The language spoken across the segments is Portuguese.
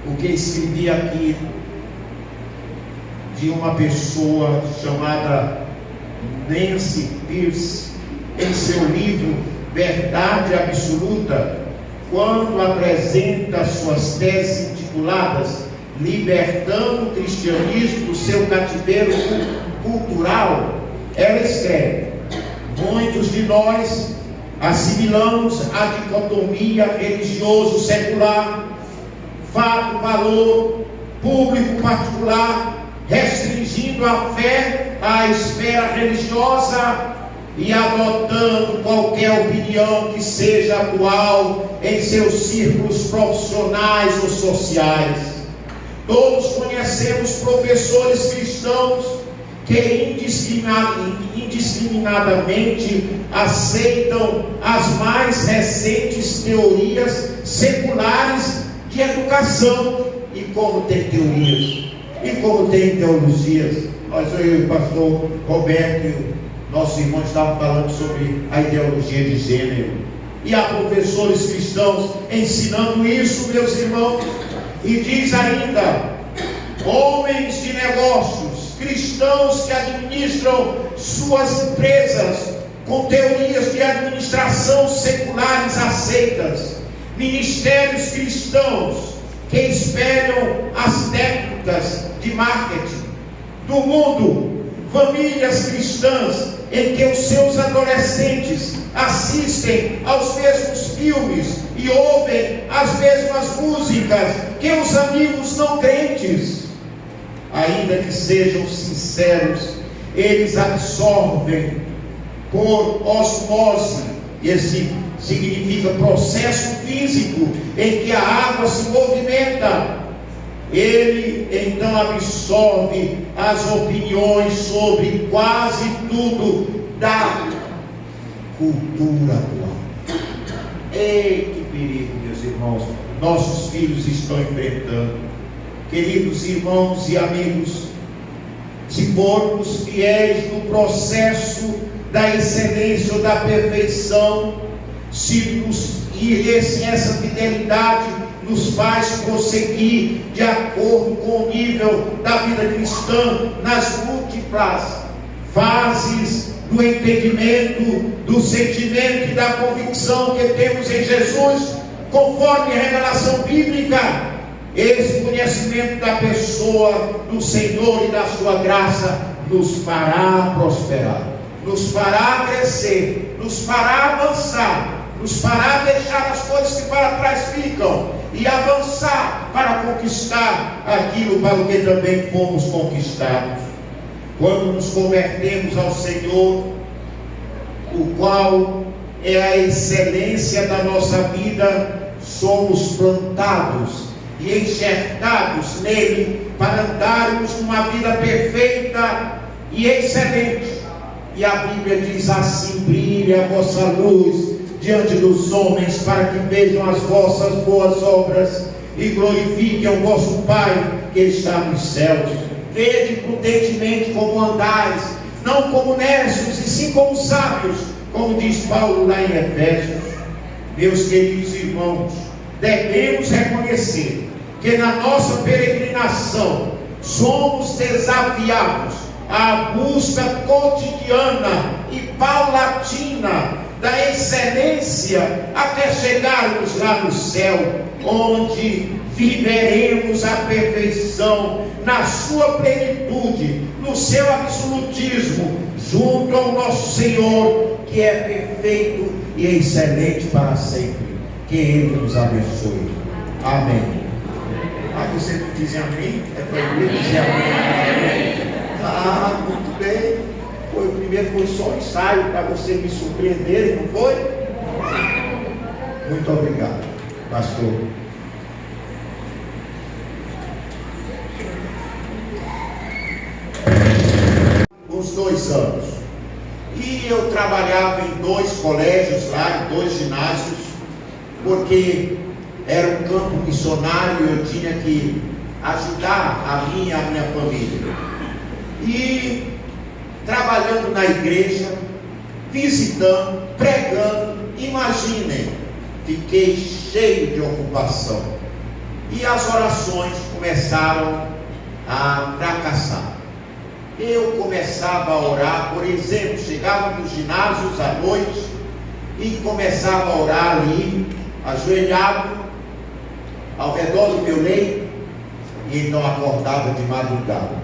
o que escrevi aqui de uma pessoa chamada Nancy Pierce, em seu livro Verdade Absoluta, quando apresenta suas teses intituladas Libertando o Cristianismo do seu cativeiro cultural. Ela escreve: muitos de nós assimilamos a dicotomia religioso-secular, fato-valor, público-particular, restringindo a fé à esfera religiosa e adotando qualquer opinião que seja atual em seus círculos profissionais ou sociais. Todos conhecemos professores cristãos que indiscriminadamente aceitam as mais recentes teorias seculares de educação. E como tem teorias, e como tem teologias. Eu e o pastor Roberto e o nosso irmão estavam falando sobre a ideologia de gênero. E há professores cristãos ensinando isso, meus irmãos. E diz ainda: homens de negócios cristãos que administram suas empresas com teorias de administração seculares aceitas, ministérios cristãos que espelham as técnicas de marketing do mundo, famílias cristãs em que os seus adolescentes assistem aos mesmos filmes e ouvem as mesmas músicas que os amigos não crentes. Ainda que sejam sinceros, eles absorvem por osmose. Esse significa processo físico em que a água se movimenta. Ele então absorve as opiniões sobre quase tudo da cultura atual. Ei, que perigo, meus irmãos, nossos filhos estão enfrentando. Queridos irmãos e amigos, se formos fiéis no processo da excelência ou da perfeição, essa fidelidade nos faz prosseguir de acordo com o nível da vida cristã nas múltiplas fases do entendimento, do sentimento e da convicção que temos em Jesus, conforme a revelação bíblica. Esse conhecimento da pessoa do Senhor e da sua graça nos fará prosperar, nos fará crescer, nos fará avançar, nos fará deixar as coisas que para trás ficam e avançar para conquistar aquilo para o que também fomos conquistados. Quando nos convertemos ao Senhor, o qual é a excelência da nossa vida, somos plantados e enxertados nele para andarmos numa vida perfeita e excelente. E a Bíblia diz assim: brilhe a vossa luz diante dos homens, para que vejam as vossas boas obras e glorifiquem o vosso Pai que está nos céus. Vede prudentemente como andais, não como necios, e sim como sábios, como diz Paulo lá em Efésios. Meus queridos irmãos, devemos reconhecer que na nossa peregrinação somos desafiados à busca cotidiana e paulatina da excelência até chegarmos lá no céu, onde viveremos a perfeição na sua plenitude, no seu absolutismo, junto ao nosso Senhor, que é perfeito e excelente para sempre. Que Ele nos abençoe. Amém. Você diz amém? É para eu dizer amém. Muito bem. O primeiro foi só um ensaio para você me surpreender, não foi? Muito obrigado, pastor. Uns 2 anos. E eu trabalhava em 2 colégios lá, em 2 ginásios, porque era um campo missionário e eu tinha que ajudar a mim e a minha família. E trabalhando na igreja, visitando, pregando, imaginem, fiquei cheio de ocupação. E as orações começaram a fracassar. Eu começava a orar, por exemplo, chegava nos ginásios à noite e começava a orar ali, ajoelhado, ao redor do meu leito, e então acordava de madrugada.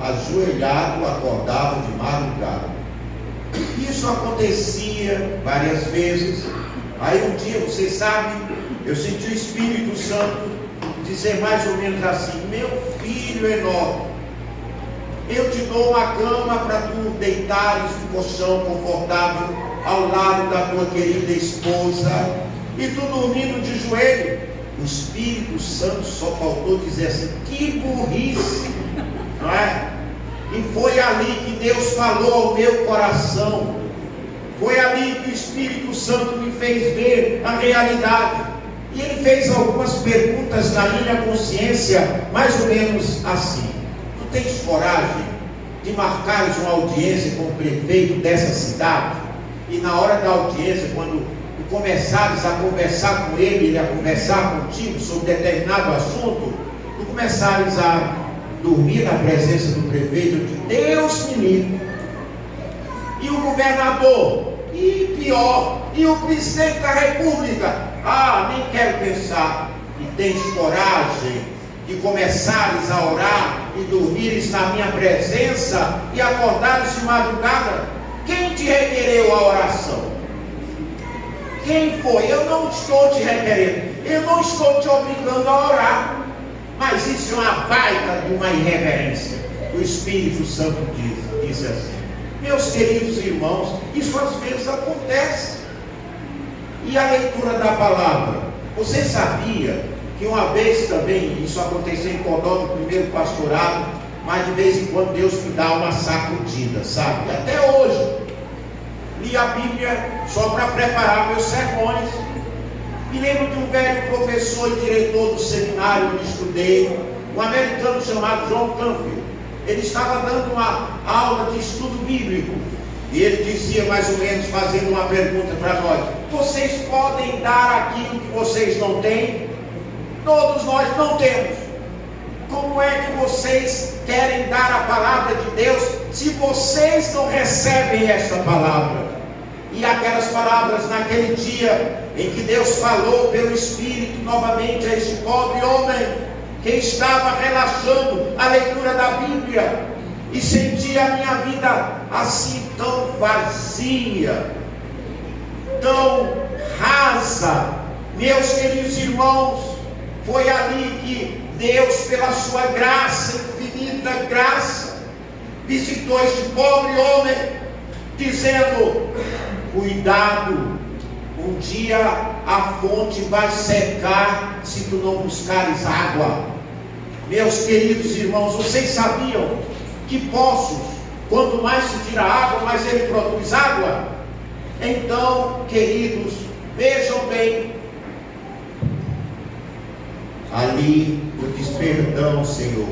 Ajoelhado, acordava de madrugada. Isso acontecia várias vezes. Aí um dia, você sabe, eu senti o Espírito Santo dizer mais ou menos assim: meu filho Enoque, eu te dou uma cama para tu deitares um colchão confortável ao lado da tua querida esposa, e tu dormindo de joelho. O Espírito Santo só faltou dizer assim: que burrice, não é? E foi ali que Deus falou ao meu coração. Foi ali que o Espírito Santo me fez ver a realidade. E ele fez algumas perguntas na minha consciência, mais ou menos assim: tu tens coragem de marcares uma audiência com o prefeito dessa cidade? E na hora da audiência, quando tu começares a conversar com ele a conversar contigo sobre determinado assunto, tu começares a dormir na presença do prefeito, de Deus me livre. E o governador, e pior, e o presidente da república, nem quero pensar. E tens coragem de começares a orar e dormires na minha presença e acordares de madrugada? Quem te requereu a oração? Quem foi? Eu não estou te requerendo, eu não estou te obrigando a orar. Mas isso é uma baita de uma irreverência. O Espírito Santo disse assim. Meus queridos irmãos, isso às vezes acontece. E a leitura da palavra? Você sabia que uma vez também, isso aconteceu em Codó, no primeiro pastorado, mas de vez em quando Deus me dá uma sacudida, sabe? Até hoje, li a Bíblia só para preparar meus sermões. Me lembro de um velho professor e diretor do seminário onde estudei, um americano chamado John Canfield. Ele estava dando uma aula de estudo bíblico, e ele dizia mais ou menos, fazendo uma pergunta para nós: vocês podem dar aquilo que vocês não têm? Todos nós não temos. Como é que vocês querem dar a palavra de Deus se vocês não recebem esta palavra? E aquelas palavras naquele dia em que Deus falou pelo Espírito novamente a este pobre homem que estava relaxando a leitura da Bíblia e sentia a minha vida assim tão vazia, tão rasa. Meus queridos irmãos, foi ali que Deus, pela sua graça, infinita graça, visitou este pobre homem, dizendo: cuidado, um dia a fonte vai secar se tu não buscares água. Meus queridos irmãos, vocês sabiam que poços, quanto mais se tira água, mais ele produz água? Então, queridos, vejam bem, ali eu disse: perdão, Senhor.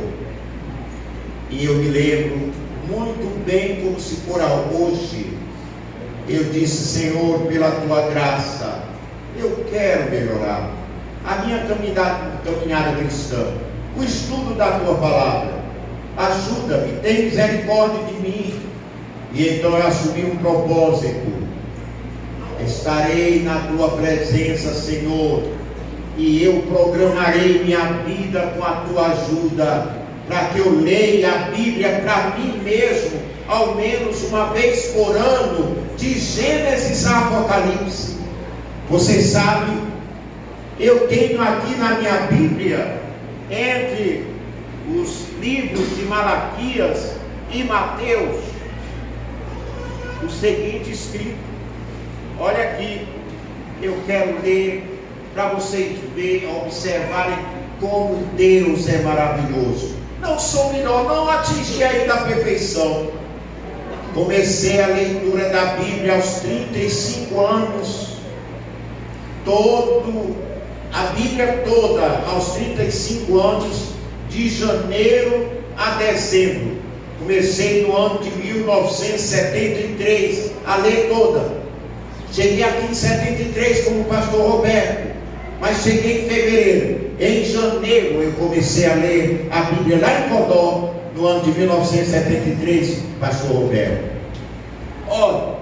E eu me lembro muito bem, como se for hoje, eu disse: Senhor, pela tua graça, eu quero melhorar a minha caminhada cristã, o estudo da tua palavra. Ajuda-me, tem misericórdia de mim. E então eu assumi um propósito: estarei na tua presença, Senhor, e eu programarei minha vida com a tua ajuda, para que eu leia a Bíblia para mim mesmo, ao menos uma vez por ano, de Gênesis a Apocalipse. Vocês sabem, eu tenho aqui na minha Bíblia, entre os livros de Malaquias e Mateus, o seguinte escrito. Olha aqui, eu quero ler para vocês verem, observarem como Deus é maravilhoso. Não sou melhor, não atingi ainda a perfeição. Comecei a leitura da Bíblia aos 35 anos, a Bíblia toda, aos 35 anos, de janeiro a dezembro. Comecei no ano de 1973 a ler toda. Cheguei aqui em 73 como o pastor Roberto. mas cheguei em fevereiro. Em janeiro eu comecei a ler a Bíblia lá em Codó, no ano de 1973, pastor Roberto. Olha,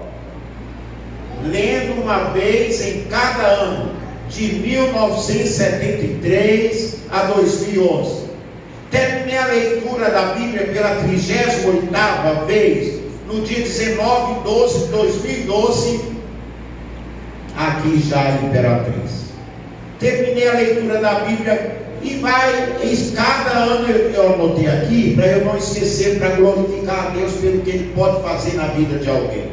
lendo uma vez em cada ano, de 1973 a 2011. Terminei a leitura da Bíblia pela 38ª vez, no dia 19/12/2012, aqui já em Imperatriz. Terminei a leitura da Bíblia e cada ano eu anotei aqui, para eu não esquecer, para glorificar a Deus pelo que Ele pode fazer na vida de alguém.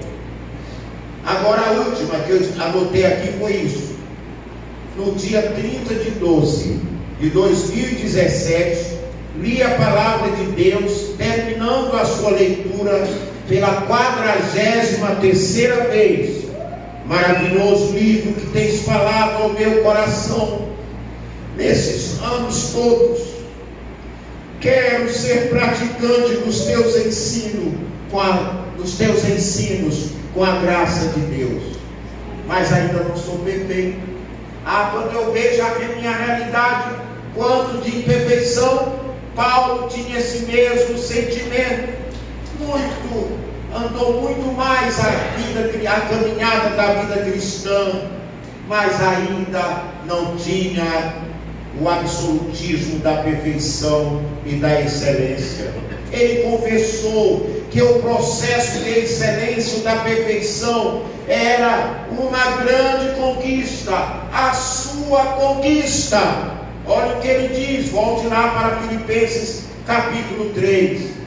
Agora a última que eu anotei aqui foi isso. No dia 30/12/2017, li a palavra de Deus, terminando a sua leitura pela 43ª vez. Maravilhoso livro que tens falado ao meu coração nesses anos todos. Quero ser praticante dos teus ensinos, com a graça de Deus, mas ainda não sou perfeito. Quando eu vejo a minha realidade quanto de imperfeição, Paulo tinha esse mesmo sentimento. Andou muito mais a caminhada da vida cristã, mas ainda não tinha o absolutismo da perfeição e da excelência. Ele confessou que o processo de excelência e da perfeição era uma grande conquista, a sua conquista. Olha o que ele diz, volte lá para Filipenses capítulo 3.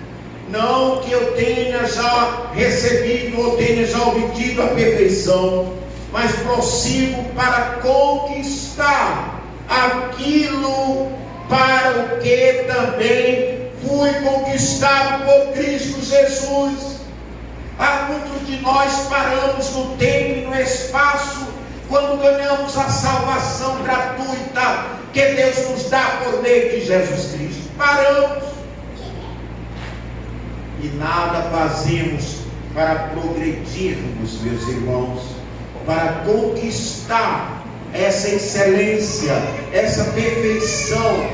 Não que eu tenha já recebido ou tenha já obtido a perfeição, mas prossigo para conquistar aquilo para o que também fui conquistado por Cristo Jesus. Muitos de nós paramos no tempo e no espaço quando ganhamos a salvação gratuita que Deus nos dá por meio de Jesus Cristo. Paramos e nada fazemos para progredirmos, meus irmãos, para conquistar essa excelência, essa perfeição.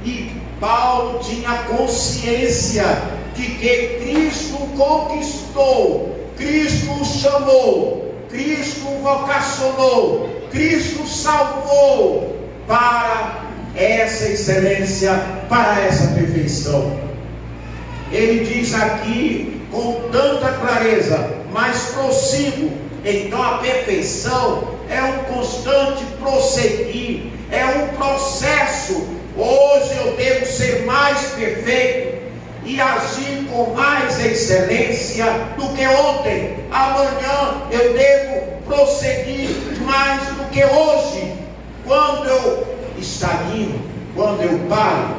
E Paulo tinha consciência de que Cristo conquistou, Cristo o chamou, Cristo o vocacionou, Cristo salvou para essa excelência, para essa perfeição. Ele diz aqui com tanta clareza, mas prossigo. Então a perfeição é um constante prosseguir, é um processo. Hoje eu devo ser mais perfeito e agir com mais excelência do que ontem. Amanhã eu devo prosseguir mais do que hoje. Quando eu estagno, quando eu paro,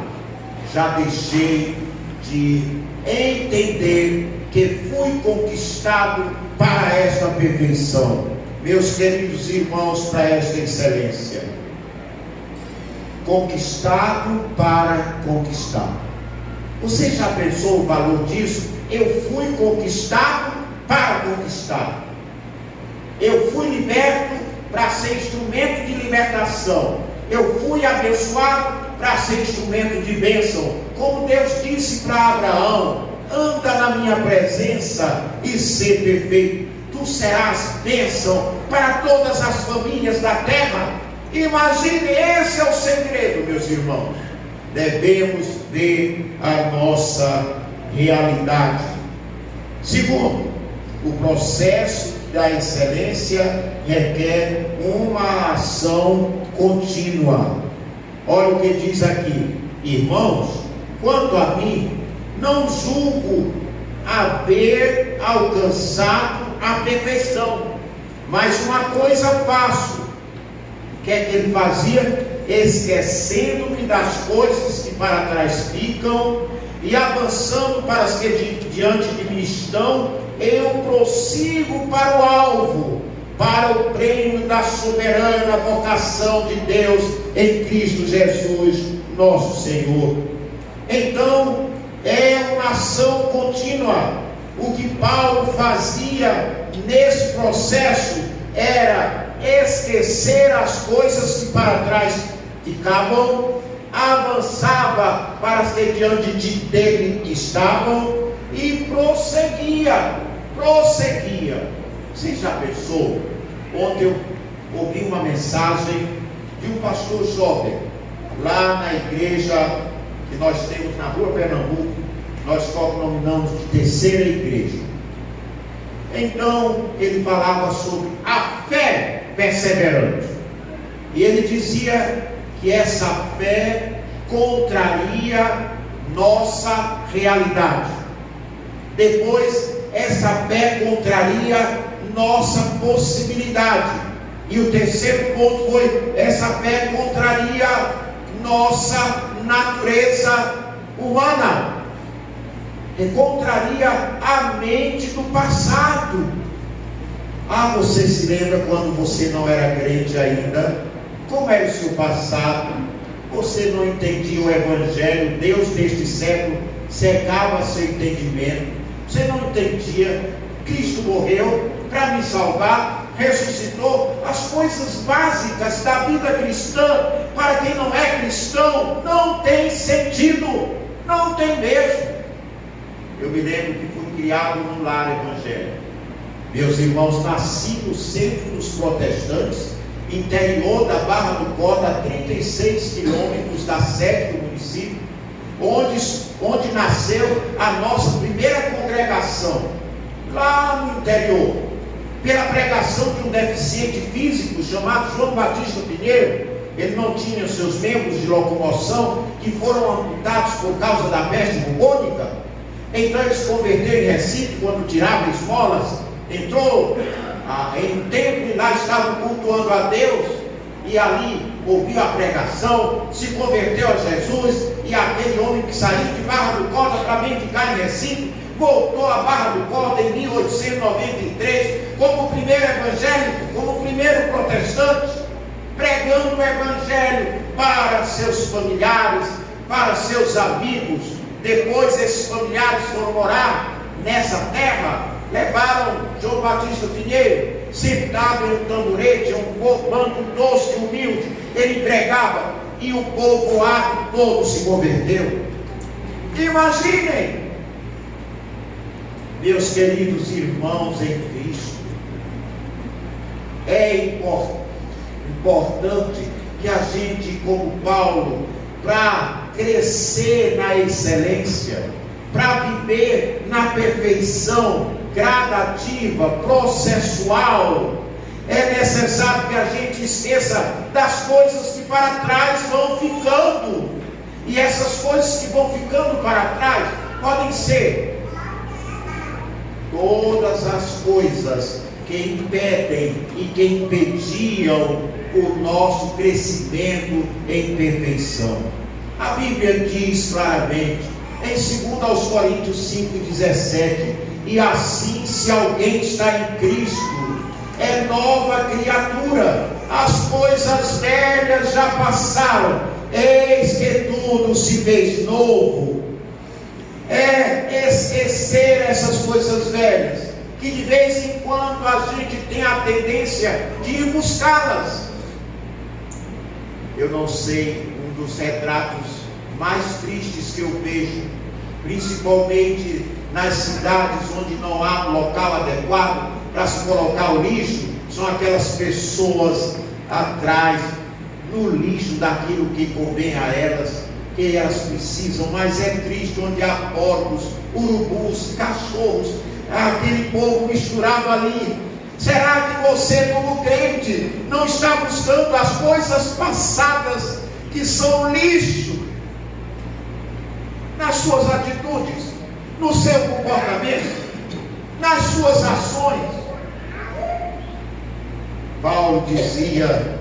já deixei de entender que fui conquistado para esta perfeição. Meus queridos irmãos, para esta excelência. Conquistado para conquistar. Você já pensou o valor disso? Eu fui conquistado para conquistar. Eu fui liberto para ser instrumento de libertação. Eu fui abençoado para ser instrumento de bênção. Como Deus disse para Abraão: anda na minha presença e ser perfeito. Tu serás bênção para todas as famílias da terra. Imagine, esse é o segredo, meus irmãos. Devemos ver a nossa realidade. Segundo, o processo da excelência requer uma ação contínua. Olha o que diz aqui: irmãos, quanto a mim, não julgo haver alcançado a perfeição, mas uma coisa faço. O que é que ele fazia? Esquecendo-me das coisas que para trás ficam e avançando para as que diante de mim estão, eu prossigo para o alvo, para o prêmio da soberana vocação de Deus em Cristo Jesus, nosso Senhor. Então, é uma ação contínua. O que Paulo fazia nesse processo era esquecer as coisas que para trás ficavam, avançava para as que diante dele estavam e prosseguia. Você já pensou? Ontem eu ouvi uma mensagem de um pastor jovem, lá na igreja que nós temos na rua Pernambuco, nós denominamos de terceira igreja. Então ele falava sobre a fé perseverante, e ele dizia que essa fé contraria nossa realidade. Depois, essa fé contraria nossa possibilidade. E o terceiro ponto foi: essa fé contraria nossa natureza humana. E contraria a mente do passado. Você se lembra quando você não era crente ainda? Como era o seu passado? Você não entendia o Evangelho. Deus deste século cegava seu entendimento. Você não entendia. Cristo morreu para me salvar, ressuscitou. As coisas básicas da vida cristã, para quem não é cristão, não tem sentido. Não tem mesmo. Eu me lembro que fui criado num lar evangélico. Meus irmãos, nasci no centro dos protestantes, interior da Barra do Corda, a 36 quilômetros da sede do município, onde nasceu a nossa primeira congregação, lá no interior, pela pregação de um deficiente físico chamado João Batista Pinheiro. Ele não tinha seus membros de locomoção, que foram amputados por causa da peste bubônica. Então ele se converteu em Recife, quando tirava esmolas, entrou em um templo e lá estavam cultuando a Deus, e ali ouviu a pregação, se converteu a Jesus, e aquele homem que saiu de Barra do Corda para vir ficar em Recife, voltou a Barra do Corda em 1893, como primeiro evangélico, como primeiro protestante, pregando o Evangelho para seus familiares, para seus amigos. Depois esses familiares foram morar nessa terra, levaram João Batista Pinheiro, sentado em um tamborete, um banco doce e humilde, ele pregava, e o povoado todo se converteu. Imaginem, meus queridos irmãos em Cristo, é importante que a gente, como Paulo, para crescer na excelência, para viver na perfeição gradativa, processual, é necessário que a gente esqueça das coisas que para trás vão ficando. E essas coisas que vão ficando para trás podem ser todas as coisas que impedem e que impediam o nosso crescimento em perfeição. A Bíblia diz claramente, em 2 Coríntios 5,17: e assim, se alguém está em Cristo, é nova criatura, as coisas velhas já passaram, eis que tudo se fez novo. É esquecer essas coisas velhas, que de vez em quando a gente tem a tendência de ir buscá-las. Eu não sei, um dos retratos mais tristes que eu vejo, principalmente nas cidades onde não há um local adequado para se colocar o lixo, são aquelas pessoas atrás no lixo daquilo que convém a elas, que elas precisam. Mas é triste onde há porcos, urubus, cachorros, aquele povo misturado ali. Será que você, como crente, não está buscando as coisas passadas que são lixo nas suas atitudes, no seu comportamento, nas suas ações? Paulo dizia: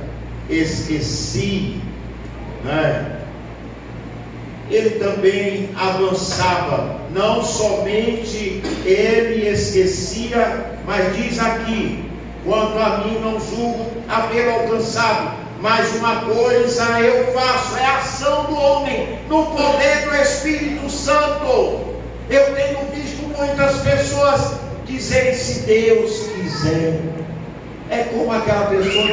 esqueci, né? Ele também avançava, não somente ele esquecia, mas diz aqui: quanto a mim não julgo haver alcançado, mas uma coisa eu faço, é a ação do homem, no poder do Espírito Santo. Eu tenho visto muitas pessoas dizerem: se Deus quiser. É como aquela pessoa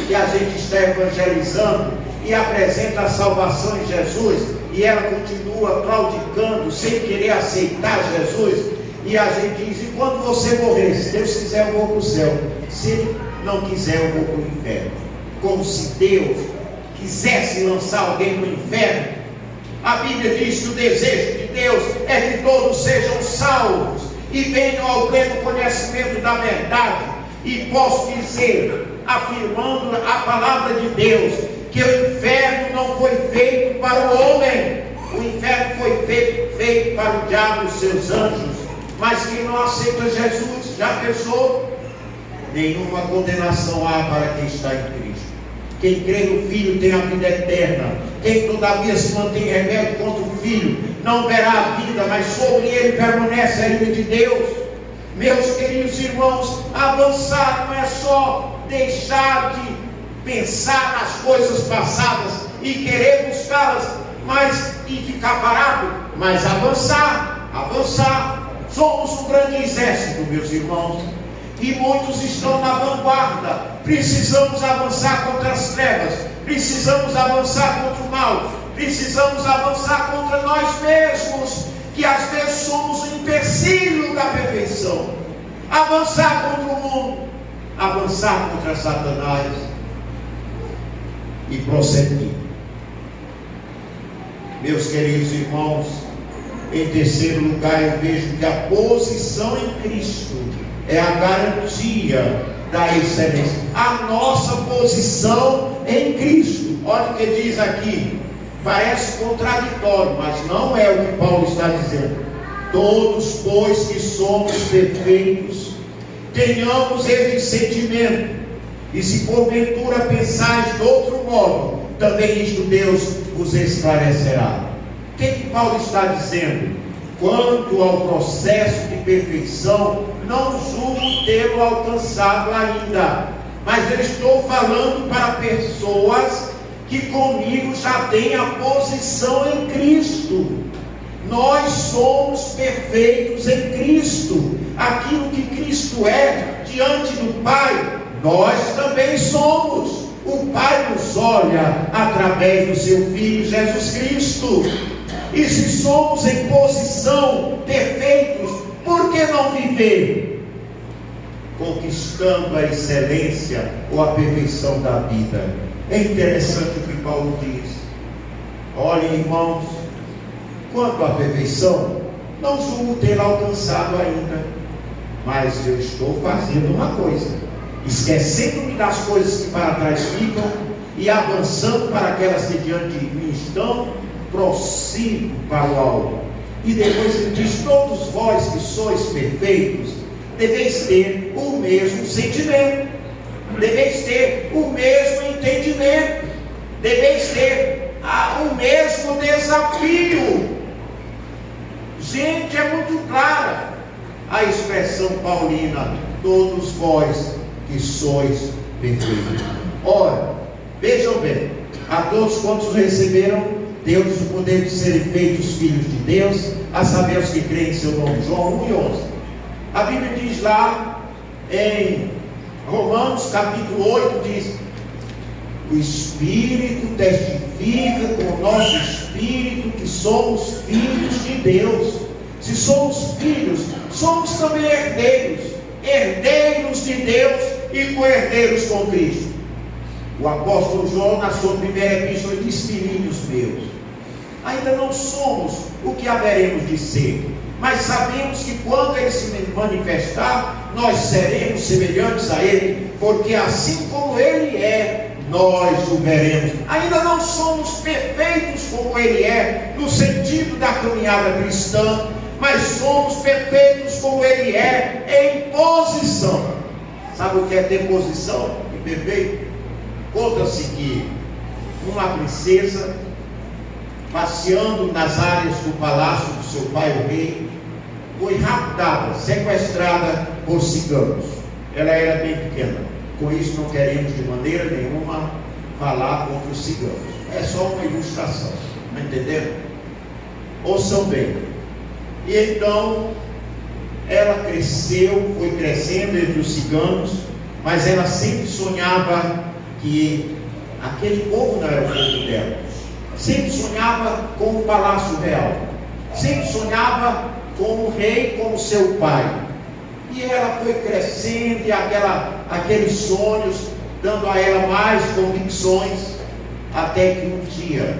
que a gente está evangelizando e apresenta a salvação em Jesus, e ela continua claudicando, sem querer aceitar Jesus, e a gente diz: e quando você morrer, se Deus quiser eu vou para o céu, se Ele não quiser eu vou para o inferno. Como se Deus quisesse lançar alguém no inferno. A Bíblia diz que o desejo de Deus é que todos sejam salvos e venham ao pleno conhecimento da verdade. E posso dizer, afirmando a palavra de Deus, que o inferno não foi feito para o homem, o inferno foi feito para o diabo e os seus anjos. Mas quem não aceita Jesus, já pensou? Nenhuma condenação há para quem está em Cristo. Quem crê no Filho tem a vida eterna. Quem todavia se mantém rebelde contra o Filho não verá a vida, mas sobre ele permanece a ira de Deus. Meus queridos irmãos, avançar não é só deixar de pensar nas coisas passadas e querer buscá-las, mas e ficar parado, mas avançar. Somos um grande exército, meus irmãos, e muitos estão na vanguarda. Precisamos avançar contra as trevas, precisamos avançar contra o mal, precisamos avançar contra nós mesmos, que às vezes somos um empecilho da perfeição. Avançar contra o mundo, avançar contra Satanás e prosseguir. Meus queridos irmãos, em terceiro lugar, eu vejo que a posição em Cristo é a garantia da excelência. A nossa posição em Cristo. Olha o que diz aqui. Parece contraditório, mas não é o que Paulo está dizendo. Todos, pois, que somos perfeitos, tenhamos este sentimento. E se porventura pensais de outro modo, também isto Deus vos esclarecerá. O que Paulo está dizendo? Quanto ao processo de perfeição, não julgo tê-lo alcançado ainda, mas eu estou falando para pessoas que comigo já têm a posição em Cristo. Nós somos perfeitos em Cristo. Aquilo que Cristo é diante do Pai, nós também somos. O Pai nos olha através do seu Filho Jesus Cristo. E se somos em posição perfeitos, por que não viver conquistando a excelência ou a perfeição da vida? É interessante o que Paulo diz. Olhem, irmãos, quanto à perfeição, não julgo ter alcançado ainda, mas eu estou fazendo uma coisa, esquecendo-me das coisas que para trás ficam e avançando para aquelas que diante de mim estão, prossigo para o alto. E depois ele diz: todos vós que sois perfeitos, deveis ter o mesmo sentimento, deveis ter o mesmo entendimento, deveis ter o mesmo desafio. Gente, é muito clara a expressão paulina: todos vós que sois perfeitos. Ora, vejam bem, a todos quantos receberam, deu-lhes o poder de serem feitos filhos de Deus, a saber os que creem em seu nome. João 1 e 11. A Bíblia diz lá em Romanos capítulo 8, diz: o Espírito testifica com o nosso Espírito que somos filhos de Deus. Se somos filhos, somos também herdeiros, herdeiros de Deus e co-herdeiros com Cristo. O apóstolo João, na sua primeira epístola, diz: filhinhos meus, ainda não somos o que haveremos de ser, mas sabemos que quando ele se manifestar, nós seremos semelhantes a ele, porque assim como ele é, nós o veremos. Ainda não somos perfeitos como ele é, no sentido da caminhada cristã, mas somos perfeitos como ele é em posição. Sabe o que é ter posição e perfeito? Conta-se que uma princesa, passeando nas áreas do palácio do seu pai, o rei, foi raptada, sequestrada por ciganos. Ela era bem pequena. Com isso não queremos de maneira nenhuma falar contra os ciganos. É só uma ilustração. Não entenderam? Ouçam bem. E então ela cresceu, foi crescendo entre os ciganos, mas ela sempre sonhava que aquele povo não era o povo dela. Sempre sonhava com o palácio real. Sempre sonhava com o rei como seu pai. E ela foi crescendo e aqueles sonhos dando a ela mais convicções, até que um dia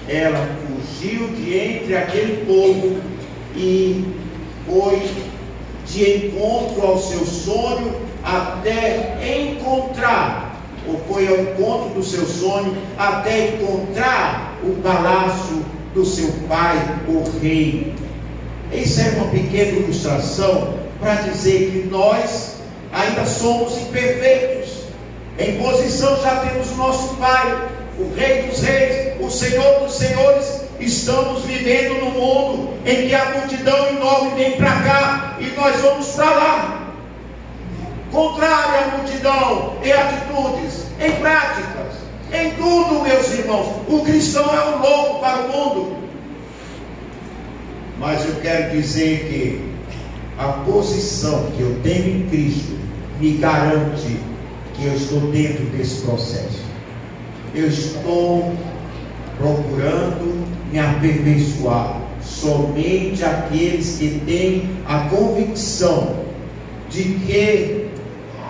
ela fugiu de entre aquele povo e foi de encontro ao seu sonho até encontrar, ou foi ao encontro do seu sonho até encontrar o palácio do seu pai, o rei. Isso é uma pequena ilustração para dizer que nós ainda somos imperfeitos. Em posição já temos o nosso Pai, o Rei dos Reis, o Senhor dos Senhores. Estamos vivendo num mundo em que a multidão enorme vem para cá e nós vamos para lá. Contrário à multidão em atitudes, em práticas, em tudo, meus irmãos. O cristão é um louco para o mundo. Mas eu quero dizer que a posição que eu tenho em Cristo me garante que eu estou dentro desse processo. Eu estou procurando me aperfeiçoar. Somente aqueles que têm a convicção de que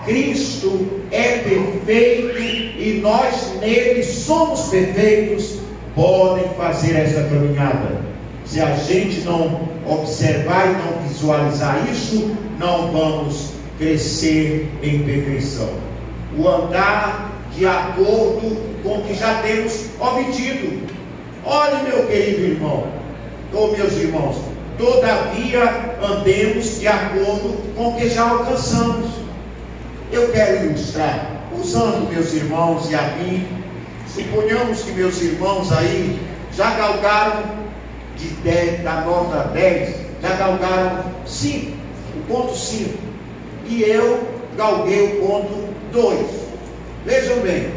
Cristo é perfeito e nós nele somos perfeitos podem fazer essa caminhada. Se a gente não observar e não visualizar isso, não vamos crescer em perfeição. O andar de acordo com o que já temos obtido. Olhe, meu querido irmão, ou meus irmãos, todavia andemos de acordo com o que já alcançamos. Eu quero ilustrar, usando meus irmãos e a mim. Suponhamos que meus irmãos aí já galgaram de 10, da nota 10, já galgaram 5, o ponto 5, e eu galguei o ponto 2. Vejam bem,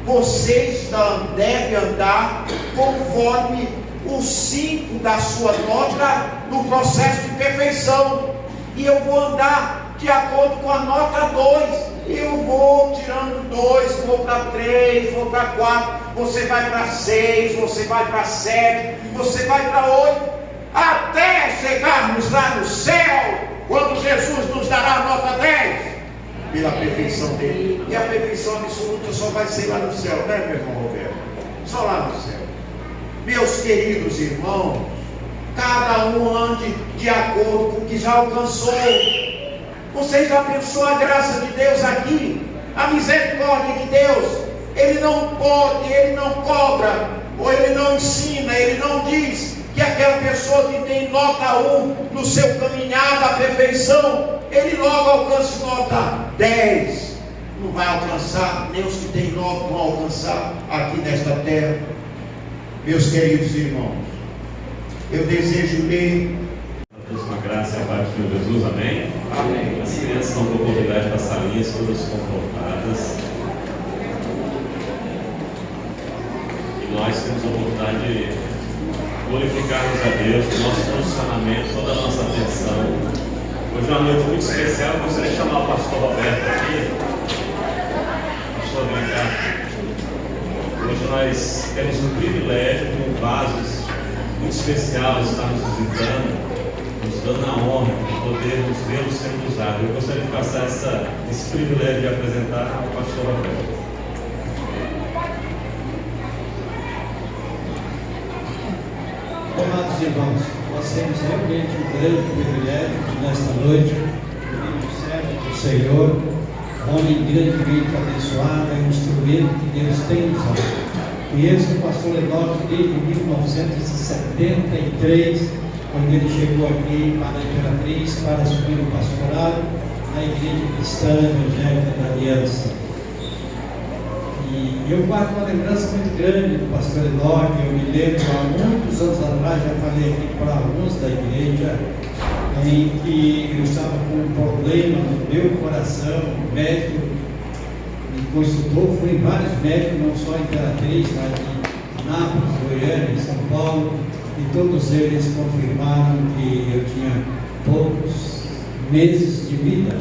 vocês devem andar conforme o 5 da sua nota no processo de perfeição, e eu vou andar de acordo com a nota 2. Eu vou tirando 2, vou para 3, vou para 4, você vai para 6, você vai para 7, você vai para 8, até chegarmos lá no céu, quando Jesus nos dará a nota 10, pela perfeição dele. E a perfeição absoluta só vai ser lá no céu, né, meu irmão Roberto? Só lá no céu. Meus queridos irmãos, cada um ande de acordo com o que já alcançou. Você já pensou a graça de Deus aqui? A misericórdia de Deus? Ele não pode, ele não cobra, ou ele não ensina, ele não diz que aquela pessoa que tem nota 1 no seu caminhar da perfeição, ele logo alcance nota 10. Não vai alcançar, nem os que têm nota vão alcançar aqui nesta terra. Meus queridos irmãos, eu desejo ler. Uma graça e a paz do Senhor Jesus, amém? Amém. As crianças estão com a oportunidade de passar linhas todas comportadas. E nós temos a oportunidade de glorificarmos a Deus, o nosso posicionamento, toda a nossa atenção. Hoje é uma noite muito especial. Eu gostaria de chamar o pastor Roberto aqui. Pastor, vem cá. Hoje nós temos o privilégio de um vaso muito especial estar nos visitando, nos dando a honra de podermos vê-lo sendo usado. Eu gostaria de passar esse privilégio de apresentar ao pastor Roberto. Amados irmãos, nós temos realmente um grande privilégio de nesta noite o servo do Senhor, homem grandemente abençoado, é um instrumento que Deus tem usado. Conheço o pastor Enoque desde 1973, quando ele chegou aqui para a Imperatriz para assumir o pastorado na Igreja Cristã Evangélica da Aliança. E eu guardo uma lembrança muito grande do pastor Enoque. Eu me lembro, há muitos anos atrás, já falei aqui para alguns da igreja, em que eu estava com um problema no meu coração. O médico me consultou, fui em vários médicos, não só em Imperatriz, mas em Nápoles, Goiânia, em São Paulo, e todos eles confirmaram que eu tinha poucos meses de vida.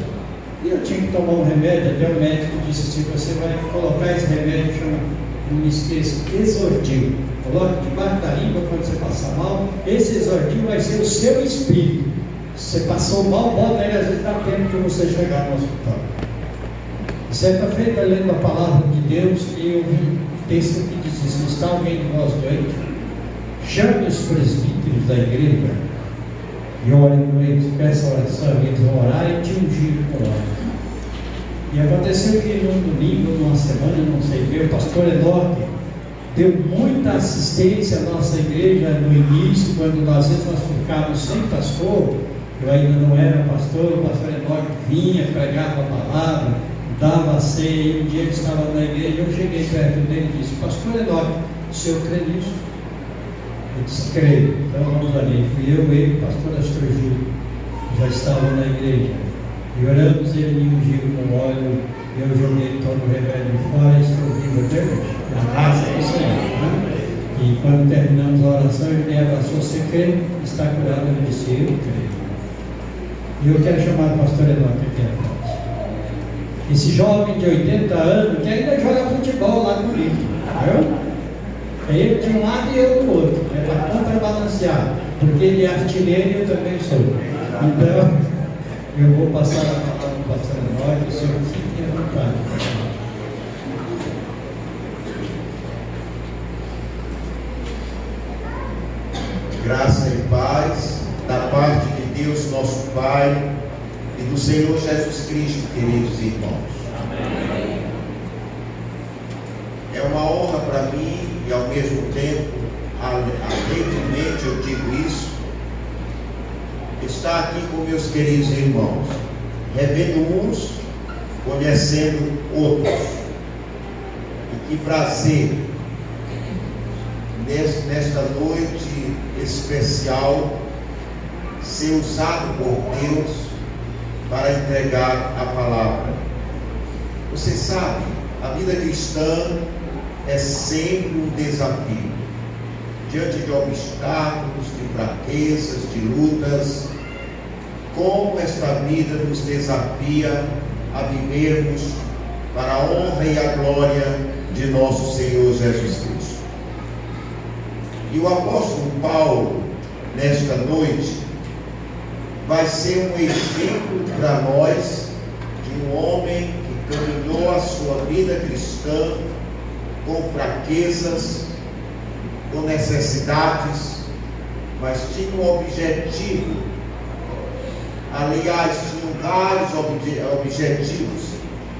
E eu tinha que tomar um remédio, até o médico disse assim, você vai colocar esse remédio, chama, não me esqueça, Exordiu. Coloque debaixo da língua quando você passar mal, esse Exordiu vai ser o seu espírito. Se você passou mal, bota ele, às vezes dá tempo de você chegar no hospital. Certa feita, lendo a palavra de Deus, eu vi um texto que diz assim, está alguém de nós doente? Chame os presbíteros da igreja e ore com eles, peça oração, eles vão orar e te ungir com óleo. E aconteceu que num domingo, numa semana, não sei o que, o pastor Enoque deu muita assistência à nossa igreja no início, quando às vezes nós ficávamos sem pastor, eu ainda não era pastor, o pastor Enoque vinha, pregava a palavra, dava a ceia, e um dia ele estava na igreja, eu cheguei perto dele e disse, pastor Enoque, o senhor crê nisso? Eu disse, creio. Então vamos ali, fui eu, ele, pastor Astrogil, já estavam na igreja, e oramos, ele me ungiu com óleo, eu joguei todo o remédio fora e estou vivo até hoje, na graça do Senhor, né? E quando terminamos a oração, ele me abraçou, você crê? Está curado? Eu disse, eu creio. E eu quero chamar o pastor Enoque aqui à frente. Esse jovem de 80 anos que ainda joga futebol lá no Rio, viu? É ele de um lado e eu do outro, é para contrabalancear, porque ele é artilheiro e eu também sou. Então, eu vou passar a palavra para o pastor Enoque, o senhor fique à vontade. Graça e paz, da parte de Deus nosso Pai e do Senhor Jesus Cristo, queridos irmãos. Amém. É uma honra para mim e ao mesmo tempo, alegremente eu digo isso, estar aqui com meus queridos irmãos, revendo uns, conhecendo outros. E que prazer nesta noite especial ser usado por Deus para entregar a palavra. Você sabe, a vida cristã é sempre um desafio. Diante de obstáculos, de fraquezas, de lutas, como esta vida nos desafia a vivermos para a honra e a glória de nosso Senhor Jesus Cristo. E o apóstolo Paulo, nesta noite, vai ser um exemplo para nós de um homem que caminhou a sua vida cristã com fraquezas, com necessidades, mas tinha um objetivo. Aliás, tinha vários objetivos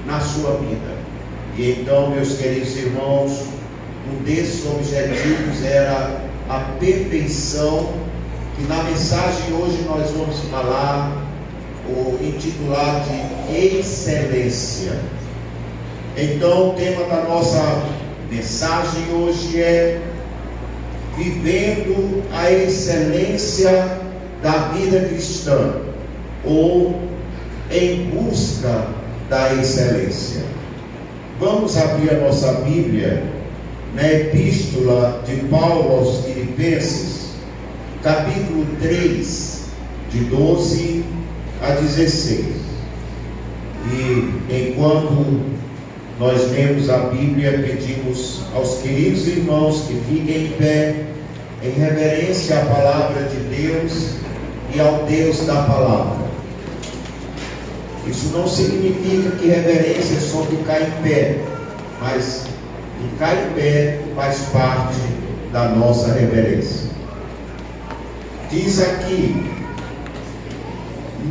na sua vida. E então, meus queridos irmãos, um desses objetivos era a perfeição, que na mensagem hoje nós vamos falar, ou intitular de excelência. Então, o tema da nossa mensagem hoje é vivendo a excelência da vida cristã, ou em busca da excelência. Vamos abrir a nossa Bíblia na Epístola de Paulo aos Filipenses, capítulo 3, de 12 a 16. E enquanto nós lemos a Bíblia, pedimos aos queridos irmãos que fiquem em pé, em reverência à palavra de Deus e ao Deus da palavra. Isso não significa que reverência é só ficar em pé, mas ficar em pé faz parte da nossa reverência. Diz aqui: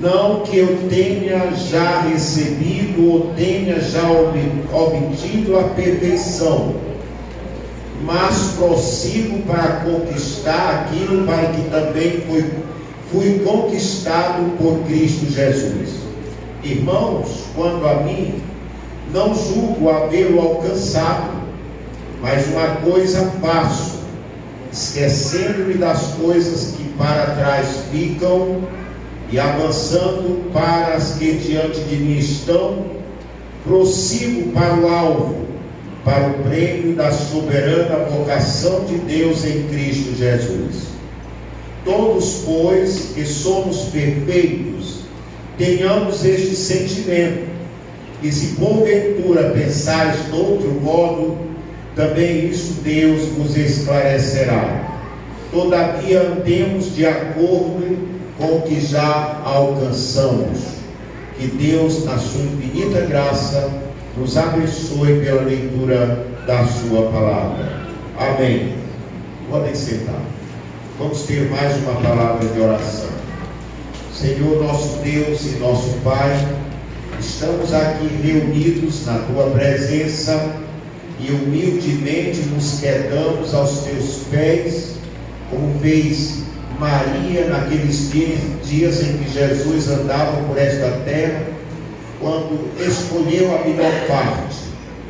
não que eu tenha já recebido ou tenha já obtido a perfeição, mas prossigo para conquistar aquilo para que também fui conquistado por Cristo Jesus. Irmãos, quanto a mim, não julgo havê-lo alcançado, mas uma coisa faço, esquecendo-me das coisas que para trás ficam e avançando para as que diante de mim estão, prossigo para o alvo, para o prêmio da soberana vocação de Deus em Cristo Jesus. Todos, pois, que somos perfeitos, tenhamos este sentimento, e se porventura pensares de outro modo, também isso Deus vos esclarecerá. Todavia andemos de acordo com o que já alcançamos. Que Deus, na sua infinita graça, nos abençoe pela leitura da sua palavra. Amém. Podem sentar. Vamos ter mais uma palavra de oração. Senhor, nosso Deus e nosso Pai, estamos aqui reunidos na Tua presença e humildemente nos quedamos aos Teus pés, como fez Maria naqueles dias em que Jesus andava por esta terra, quando escolheu a melhor parte,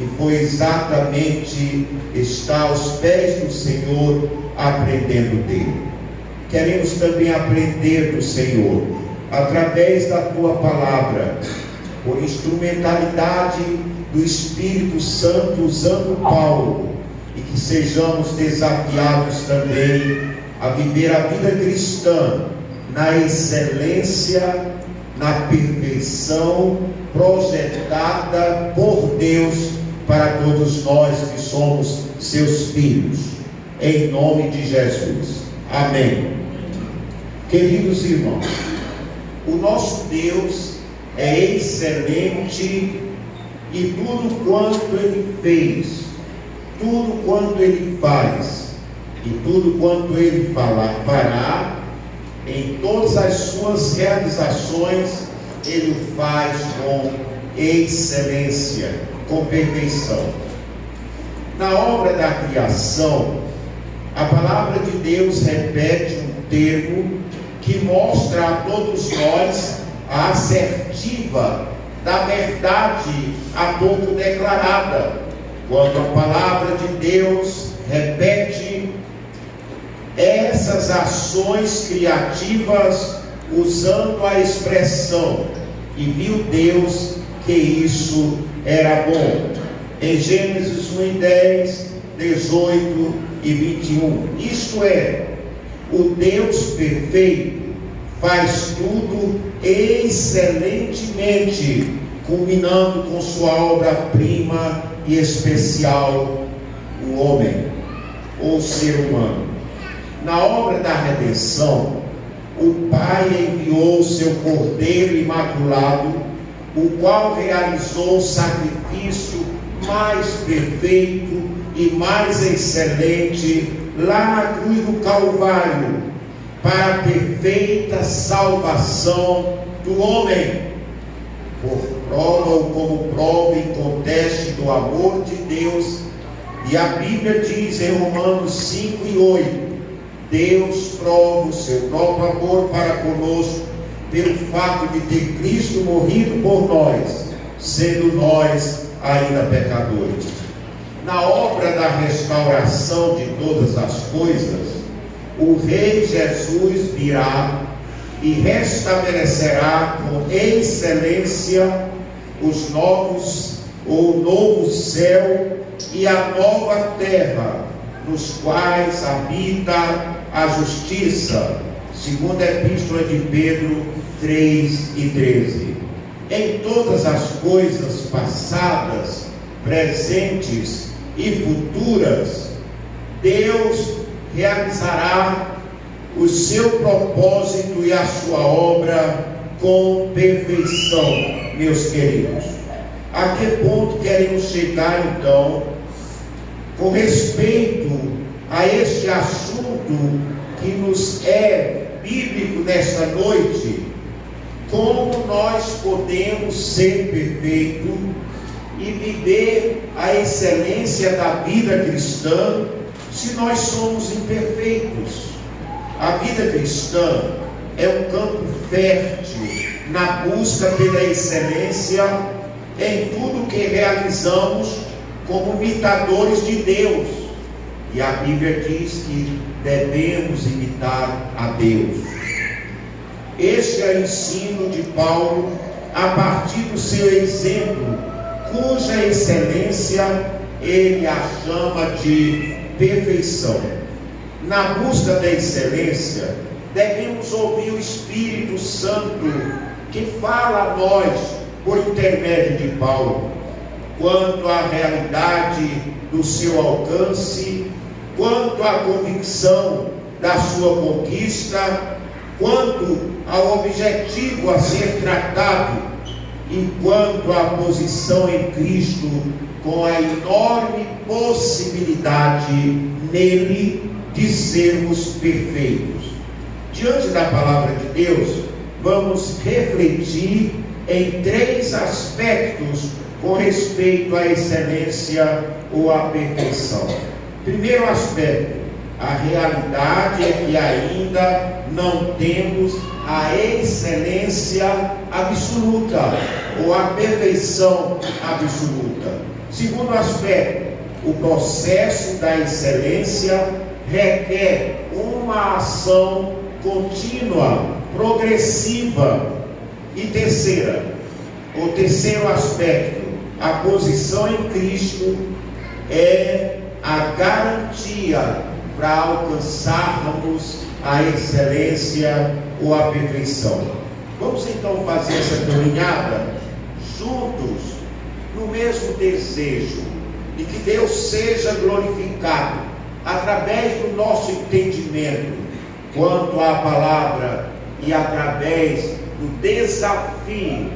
e foi exatamente estar aos pés do Senhor, aprendendo dele. Queremos também aprender do Senhor, através da Tua palavra, por instrumentalidade do Espírito Santo, usando Paulo, e que sejamos desafiados também a viver a vida cristã na excelência, na perfeição projetada por Deus para todos nós que somos seus filhos, em nome de Jesus. Amém. Queridos irmãos, o nosso Deus é excelente e tudo quanto Ele fez, tudo quanto Ele faz e tudo quanto Ele fará, em todas as suas realizações, Ele o faz com excelência, com perfeição. Na obra da criação, a palavra de Deus repete um termo que mostra a todos nós a assertiva da verdade há pouco declarada, quando a palavra de Deus repete essas ações criativas usando a expressão: e viu Deus que isso era bom. Em Gênesis 1:10, 18 e 21. Isto é, o Deus perfeito faz tudo excelentemente, culminando com sua obra-prima e especial, o homem, ou ser humano. Na obra da redenção, o Pai enviou seu Cordeiro imaculado, o qual realizou o sacrifício mais perfeito e mais excelente lá na cruz do Calvário, para a perfeita salvação do homem, por prova ou como prova inconteste do amor de Deus. E a Bíblia diz em Romanos 5:8, Deus prova o seu próprio amor para conosco pelo fato de ter Cristo morrido por nós, sendo nós ainda pecadores. Na obra da restauração de todas as coisas, o Rei Jesus virá e restabelecerá com excelência o novo céu e a nova terra, nos quais habita a justiça, segundo a Epístola de Pedro 3:13. Em todas as coisas passadas, presentes e futuras, Deus realizará o seu propósito e a sua obra com perfeição, meus queridos. A que ponto queremos chegar então com respeito a este assunto que nos é bíblico nesta noite? Como nós podemos ser perfeitos e viver a excelência da vida cristã se nós somos imperfeitos? A vida cristã é um campo fértil na busca pela excelência em tudo que realizamos como imitadores de Deus. E a Bíblia diz que devemos imitar a Deus. Este é o ensino de Paulo a partir do seu exemplo, cuja excelência ele a chama de perfeição. Na busca da excelência, devemos ouvir o Espírito Santo que fala a nós por intermédio de Paulo, quanto à realidade do seu alcance, quanto à convicção da sua conquista, quanto ao objetivo a ser tratado, e quanto à posição em Cristo, com a enorme possibilidade nele de sermos perfeitos. Diante da palavra de Deus, vamos refletir em 3 aspectos com respeito à excelência ou à perfeição. Primeiro aspecto, a realidade é que ainda não temos a excelência absoluta ou a perfeição absoluta. Segundo aspecto, o processo da excelência requer uma ação contínua, progressiva. E o terceiro aspecto, a posição em Cristo é a garantia para alcançarmos a excelência ou a perfeição. Vamos então fazer essa caminhada juntos, no mesmo desejo de que Deus seja glorificado através do nosso entendimento quanto à palavra e através do desafio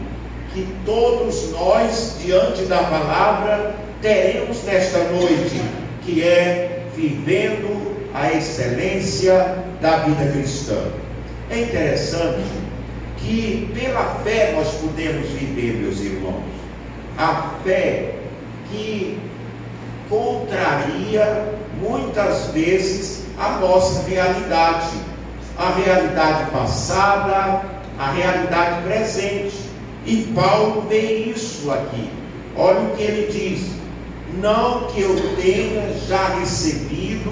que todos nós, diante da palavra, teremos nesta noite, que é vivendo a excelência da vida cristã. É interessante que pela fé nós podemos viver, meus irmãos, a fé que contraria muitas vezes a nossa realidade, a realidade passada, a realidade presente. E Paulo vê isso aqui. Olha o que ele diz: não que eu tenha já recebido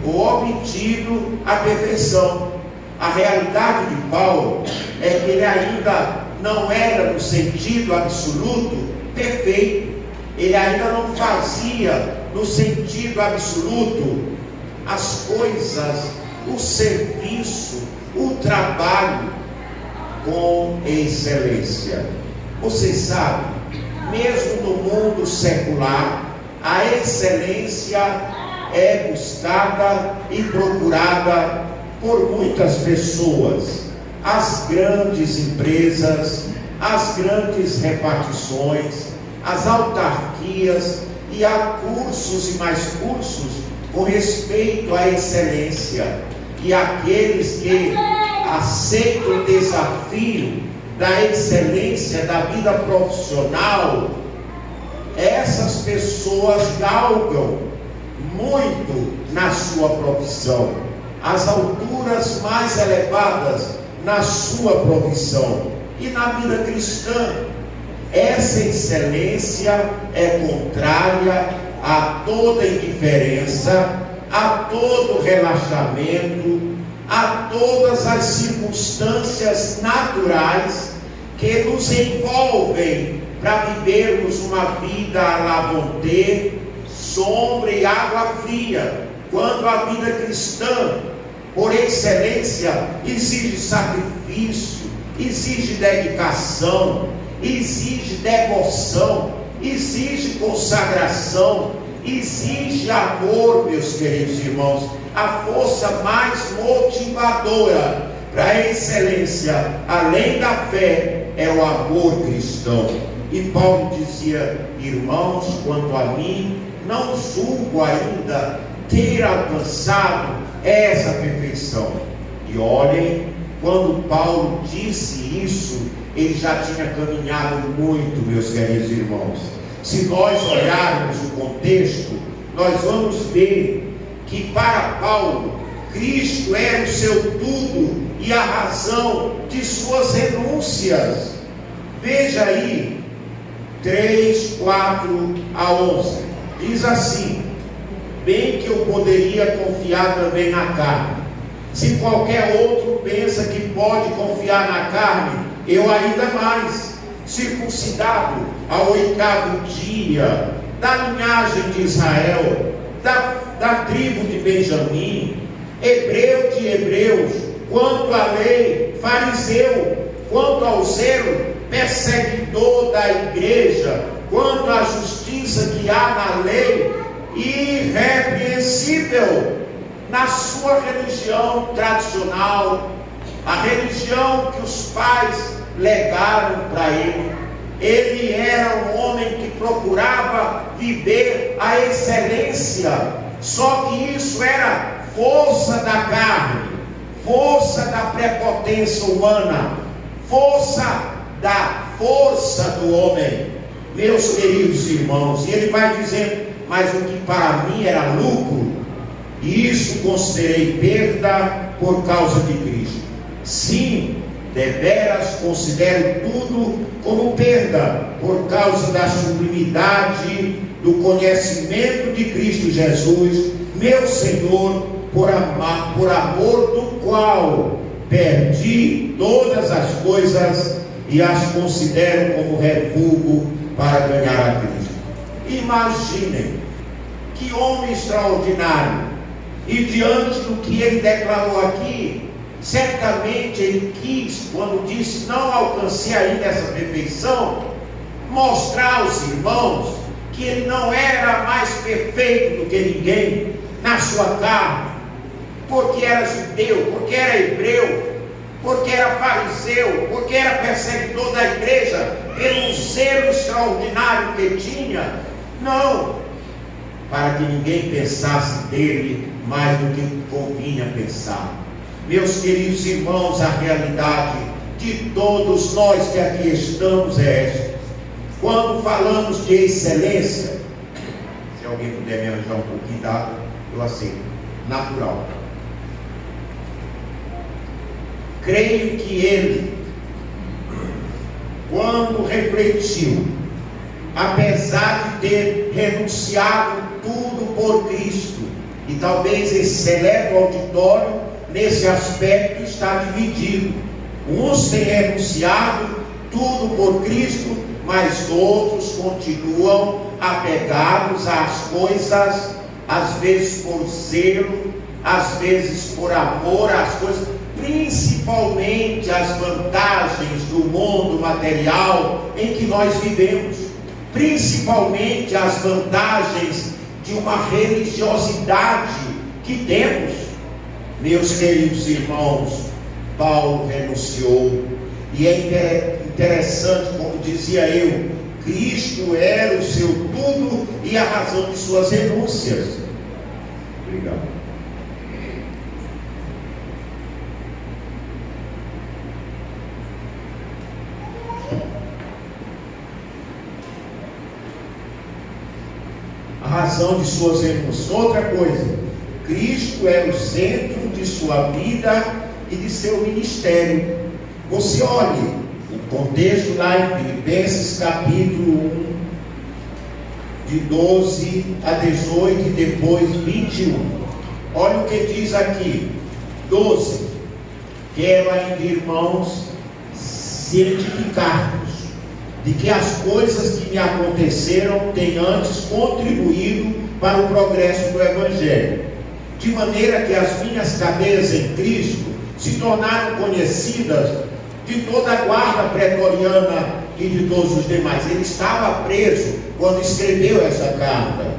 ou obtido a perfeição. A realidade de Paulo é que ele ainda não era, no sentido absoluto, perfeito. Ele ainda não fazia, no sentido absoluto, as coisas, o serviço, o trabalho com excelência. Você sabe, mesmo no mundo secular, a excelência é buscada e procurada por muitas pessoas. As grandes empresas, as grandes repartições, as autarquias, e há cursos e mais cursos com respeito à excelência. E aqueles que aceitam o desafio da excelência da vida profissional, essas pessoas galgam muito na sua profissão, as alturas mais elevadas na sua profissão. E na vida cristã, essa excelência é contrária a toda indiferença, a todo relaxamento, a todas as circunstâncias naturais que nos envolvem para vivermos uma vida à la bonté, sombra e água fria, quando a vida cristã, por excelência, exige sacrifício, exige dedicação, exige devoção, exige consagração, exige amor, meus queridos irmãos. A força mais motivadora para a excelência, além da fé, é o amor cristão. E Paulo dizia: irmãos, quanto a mim, não julgo ainda ter alcançado essa perfeição. E olhem, quando Paulo disse isso, ele já tinha caminhado muito, meus queridos irmãos. Se nós olharmos o contexto, nós vamos ver que para Paulo, Cristo era o seu tudo e a razão de suas renúncias. Veja aí, 3, 4 a 11, diz assim: bem que eu poderia confiar também na carne. Se qualquer outro pensa que pode confiar na carne, eu ainda mais, circuncidado ao 8º dia, da linhagem de Israel, da tribo de Benjamim, hebreu de hebreus, quanto à lei, fariseu, quanto ao zelo perseguidor da igreja, quanto à justiça que há na lei, irrepreensível na sua religião tradicional, a religião que os pais legaram para ele. Ele era um homem que procurava viver a excelência, só que isso era força da carne, força da prepotência humana, força do homem. Meus queridos irmãos, e ele vai dizendo, mas o que para mim era lucro, e isso considerei perda por causa de Cristo. Sim, deveras considero tudo como perda, por causa da sublimidade do conhecimento de Cristo Jesus, meu Senhor, por amor do qual perdi todas as coisas e as considero como refúgio para ganhar a Cristo. Imaginem que homem extraordinário, e diante do que ele declarou aqui, certamente ele quis, quando disse não alcancei ainda essa perfeição, mostrar aos irmãos que ele não era mais perfeito do que ninguém na sua carne, porque era judeu, porque era hebreu, porque era fariseu, porque era perseguidor da igreja, pelo zelo extraordinário que tinha. Não, para que ninguém pensasse dele mais do que convinha pensar. Meus queridos irmãos, a realidade de todos nós que aqui estamos é esta. Quando falamos de excelência, se alguém puder me ajudar um pouquinho d'água, eu aceito. Natural. Creio que ele, quando refletiu, apesar de ter renunciado tudo por Cristo, e talvez esse seleto auditório, nesse aspecto, está dividido. Uns têm renunciado tudo por Cristo, mas outros continuam apegados às coisas, às vezes por zelo, às vezes por amor às coisas, principalmente as vantagens do mundo material em que nós vivemos, principalmente as vantagens de uma religiosidade que temos. Meus queridos irmãos, Paulo renunciou, e é interessante, como dizia eu, Cristo era o seu tudo e a razão de suas renúncias. Obrigado. A razão de suas renúncias. Outra coisa, Cristo é o centro de sua vida e de seu ministério. Você olhe o contexto lá em Filipenses capítulo 1, de 12 a 18 e depois 21. Olha o que diz aqui, 12. Quero ainda, irmãos, cientificar-vos de que as coisas que me aconteceram têm antes contribuído para o progresso do Evangelho, de maneira que as minhas cadeias em Cristo se tornaram conhecidas de toda a guarda pretoriana e de todos os demais. Ele estava preso quando escreveu essa carta,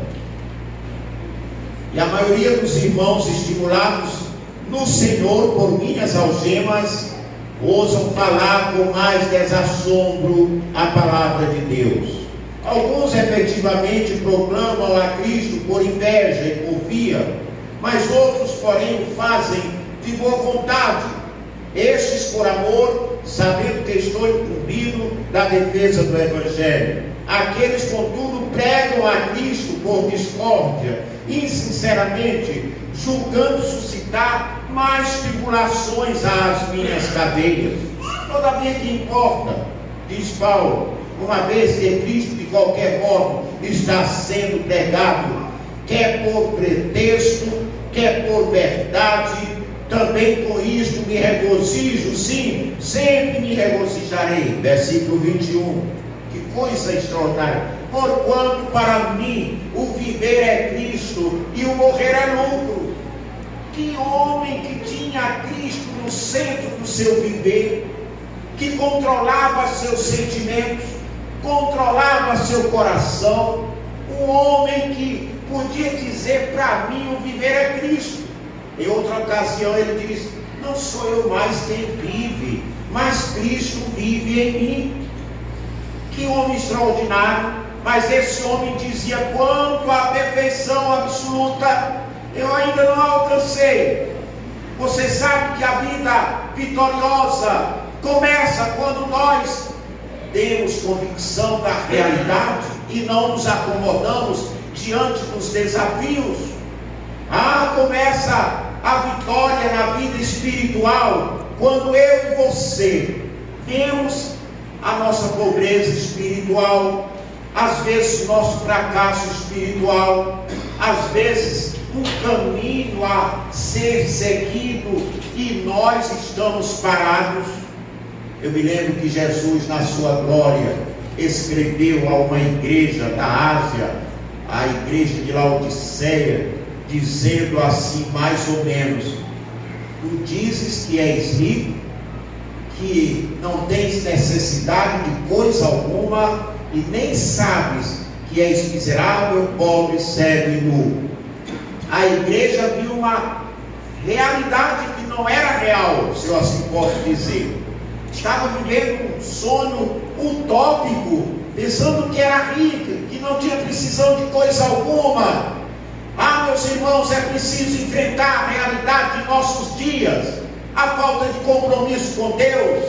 e a maioria dos irmãos, estimulados no Senhor por minhas algemas, ousam falar com mais desassombro a palavra de Deus. Alguns efetivamente proclamam a Cristo por inveja e porfia, mas outros, porém, o fazem de boa vontade, estes por amor, sabendo que estou incumbido da defesa do Evangelho. Aqueles, contudo, pregam a Cristo por discórdia, insinceramente, julgando suscitar mais tribulações às minhas cadeias. Todavia, que importa, diz Paulo, uma vez que Cristo de qualquer modo está sendo pregado, quer por pretexto, quer por verdade, também com isto me regozijo, sim, sempre me regozijarei. Versículo 21, que coisa extraordinária. Porquanto para mim o viver é Cristo e o morrer é lucro. Que homem que tinha Cristo no centro do seu viver, que controlava seus sentimentos, controlava seu coração, um homem que podia dizer: para mim o viver é Cristo. Em outra ocasião ele diz: não sou eu mais quem vive, mas Cristo vive em mim. Que homem extraordinário! Mas esse homem dizia: quanto à perfeição absoluta, eu ainda não alcancei. Você sabe que a vida vitoriosa começa quando nós temos convicção da realidade e não nos acomodamos diante dos desafios. Começa a vitória na vida espiritual quando eu e você vemos a nossa pobreza espiritual, às vezes nosso fracasso espiritual, às vezes um caminho a ser seguido e nós estamos parados. Eu me lembro que Jesus, na sua glória, escreveu a uma igreja da Ásia, a igreja de Laodiceia, dizendo assim, mais ou menos: tu dizes que és rico, que não tens necessidade de coisa alguma, e nem sabes que és miserável, pobre, cego e nu. A igreja viu uma realidade que não era real, se eu assim posso dizer. Estava vivendo um sonho utópico, pensando que era rica, que não tinha precisão de coisa alguma. Meus irmãos, é preciso enfrentar a realidade de nossos dias, a falta de compromisso com Deus,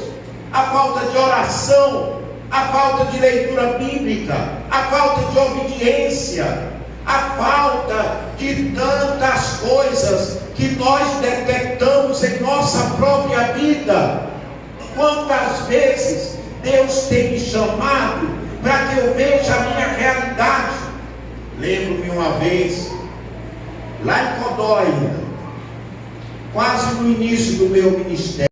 a falta de oração, a falta de leitura bíblica, a falta de obediência, a falta de tantas coisas que nós detectamos em nossa própria vida. Quantas vezes Deus tem me chamado para que eu veja a minha realidade? Lembro-me uma vez, lá em Codói, quase no início do meu ministério,